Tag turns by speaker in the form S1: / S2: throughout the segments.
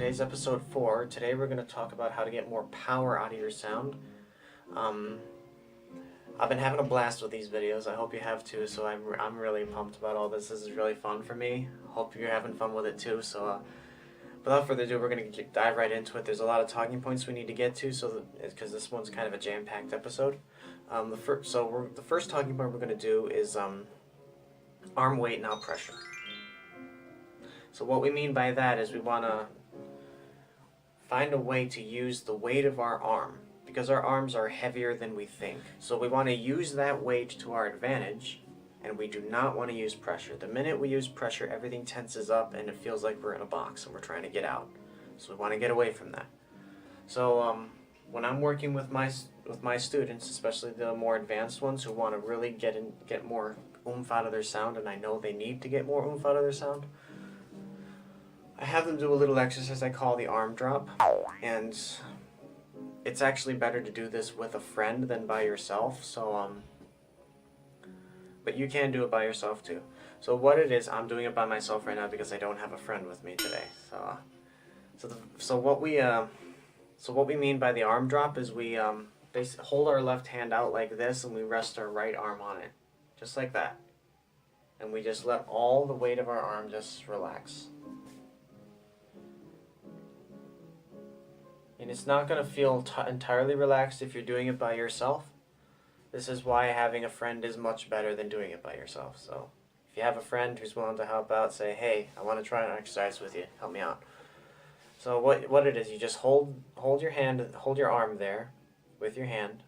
S1: today's episode 4. Today we're going to talk about how to get more power out of your sound. I've been having a blast with these videos. I hope you have too, so I'm really pumped about all this. This is really fun for me. Hope you're having fun with it too. So without further ado, we're going to dive right into it. There's a lot of talking points we need to get to, because this one's kind of a jam-packed episode. The first talking point we're going to do is arm weight, now pressure. So what we mean by that is we want to find a way to use the weight of our arm, because our arms are heavier than we think. So we want to use that weight to our advantage, and we do not want to use pressure. The minute we use pressure, everything tenses up and it feels like we're in a box and we're trying to get out. So we want to get away from that. So when I'm working with my students, especially the more advanced ones who want to really get more oomph out of their sound, and I know they need to get more oomph out of their sound, I have them do a little exercise I call the arm drop, and it's actually better to do this with a friend than by yourself. So but you can do it by yourself too. So what it is, I'm doing it by myself right now because I don't have a friend with me today. So what we mean by the arm drop is we basically hold our left hand out like this, and we rest our right arm on it, just like that, and we just let all the weight of our arm just relax. And it's not going to feel entirely relaxed if you're doing it by yourself. This is why having a friend is much better than doing it by yourself. So if you have a friend who's willing to help out, say, hey, I want to try an exercise with you, help me out. So what it is, you just hold your arm there with your hand.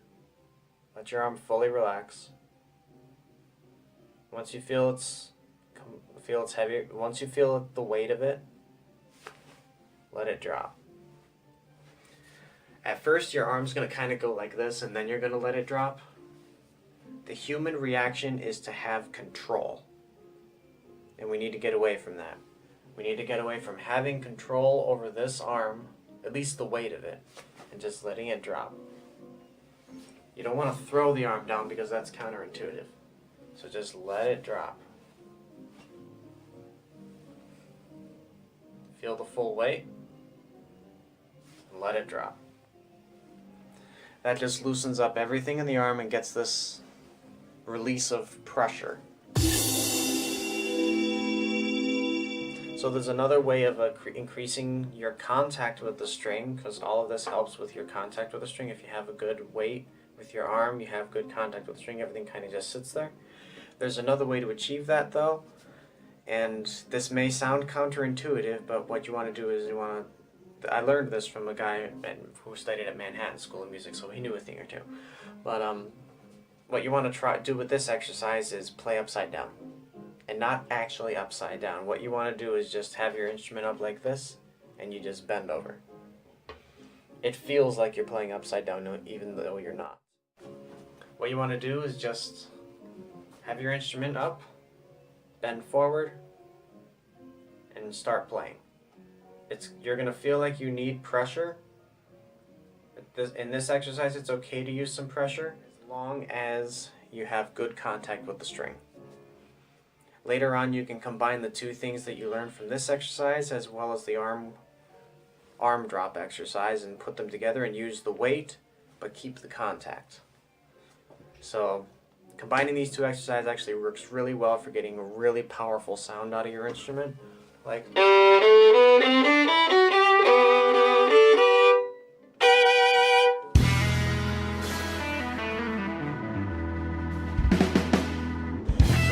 S1: Let your arm fully relax. Once you feel it's heavier, once you feel the weight of it, let it drop. At first, your arm's going to kind of go like this, and then you're going to let it drop. The human reaction is to have control, and we need to get away from that. We need to get away from having control over this arm, at least the weight of it, and just letting it drop. You don't want to throw the arm down because that's counterintuitive. So just let it drop. Feel the full weight, and let it drop. That just loosens up everything in the arm and gets this release of pressure. So there's another way of increasing your contact with the string, because all of this helps with your contact with the string. If you have a good weight with your arm, you have good contact with the string, everything kind of just sits there. There's another way to achieve that though, and this may sound counterintuitive, but what you want to do is I learned this from a guy who studied at Manhattan School of Music, so he knew a thing or two. But what you want to do with this exercise is play upside down, and not actually upside down. What you want to do is just have your instrument up like this, and you just bend over. It feels like you're playing upside down, even though you're not. What you want to do is just have your instrument up, bend forward, and start playing. You're going to feel like you need pressure. In this exercise, it's okay to use some pressure as long as you have good contact with the string. Later on, you can combine the two things that you learned from this exercise as well as the arm drop exercise and put them together and use the weight, but keep the contact. So combining these two exercises actually works really well for getting a really powerful sound out of your instrument. Like, so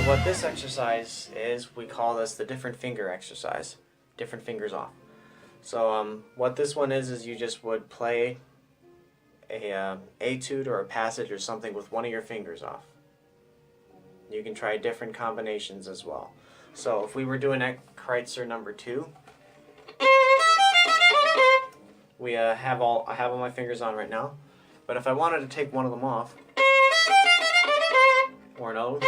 S1: what this exercise is, we call this the different finger exercise. Different fingers off. So what this one is you just would play a etude or a passage or something with one of your fingers off. You can try different combinations as well. So if we were doing Kreutzer number 2, I have all my fingers on right now, but if I wanted to take one of them off, or an ode,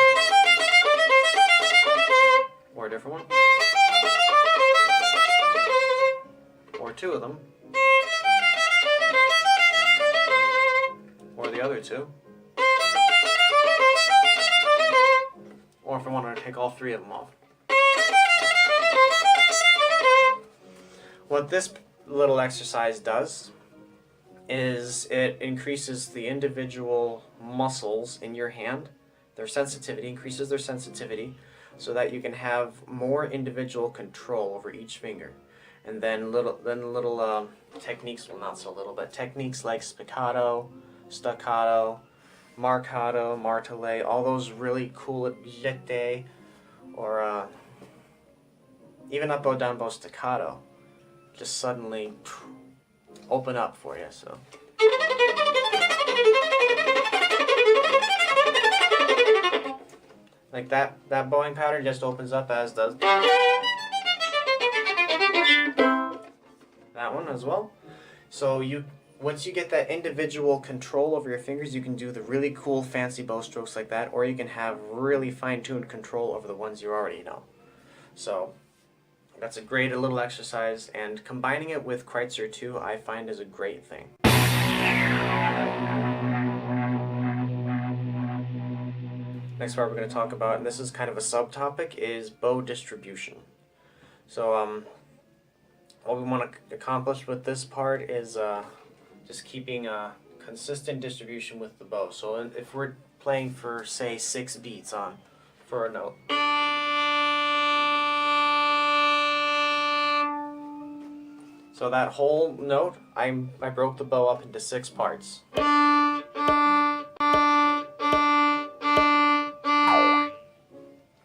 S1: or a different one, or two of them, or the other two, or if I wanted to take all three of them off. What this little exercise does is it increases the individual muscles in your hand, their sensitivity, increases their sensitivity, so that you can have more individual control over each finger. And then little techniques, well, not so little, but techniques like spiccato, staccato, marcato, martele, all those really cool jete, or even up bow down bow staccato, just suddenly open up for you. So like that bowing pattern just opens up, as does that one as well. So once you get that individual control over your fingers, you can do the really cool fancy bow strokes like that, or you can have really fine-tuned control over the ones you already know. So that's a great little exercise, and combining it with Kreutzer too, I find is a great thing. Next part we're going to talk about, and this is kind of a subtopic, is bow distribution. So what we want to accomplish with this part is just keeping a consistent distribution with the bow. So if we're playing for, say, 6 beats for a note, so that whole note, I broke the bow up into 6 parts.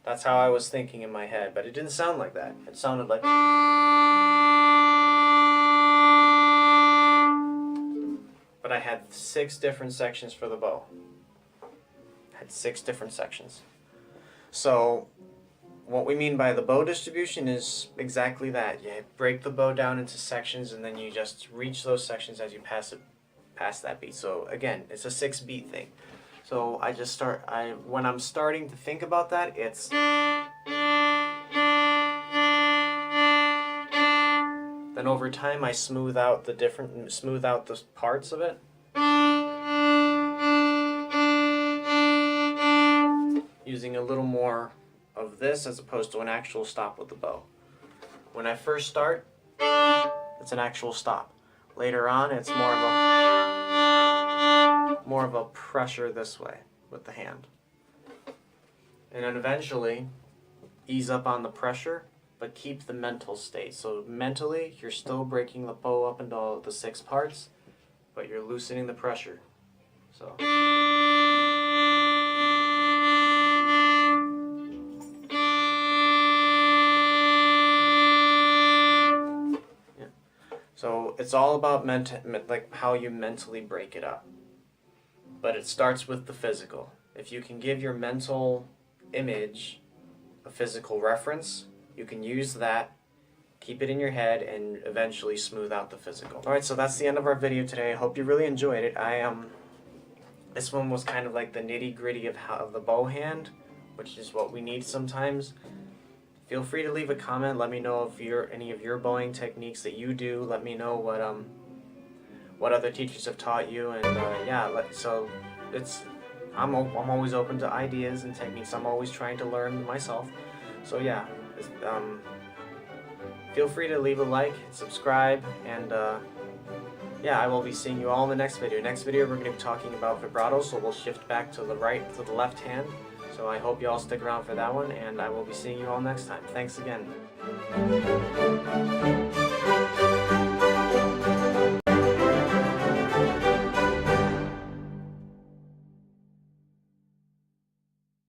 S1: That's how I was thinking in my head, but it didn't sound like that. It sounded like... But I had 6 different sections for the bow. I had 6 different sections. So what we mean by the bow distribution is exactly that. You break the bow down into sections, and then you just reach those sections as you pass that beat. So again, it's a 6-beat thing. So when I'm starting to think about that, it's... Then over time I smooth out the parts of it. Using a little more of this as opposed to an actual stop with the bow. When I first start, it's an actual stop. Later on, it's more of a pressure this way with the hand. And then eventually ease up on the pressure, but keep the mental state. So mentally, you're still breaking the bow up into all the 6 parts, but you're loosening the pressure. So. Yeah. So it's all about like how you mentally break it up. But it starts with the physical. If you can give your mental image a physical reference, you can use that, keep it in your head, and eventually smooth out the physical. Alright, so that's the end of our video today. I hope you really enjoyed it. This one was kind of like the nitty-gritty of the bow hand, which is what we need sometimes. Feel free to leave a comment. Let me know if any of your bowing techniques that you do. Let me know what other teachers have taught you, and I'm always open to ideas and techniques. I'm always trying to learn myself. So yeah, feel free to leave a like, subscribe, and yeah, I will be seeing you all in the next video. Next video we're going to be talking about vibrato, so we'll shift back to the left hand. So I hope you all stick around for that one, and I will be seeing you all next time. Thanks again.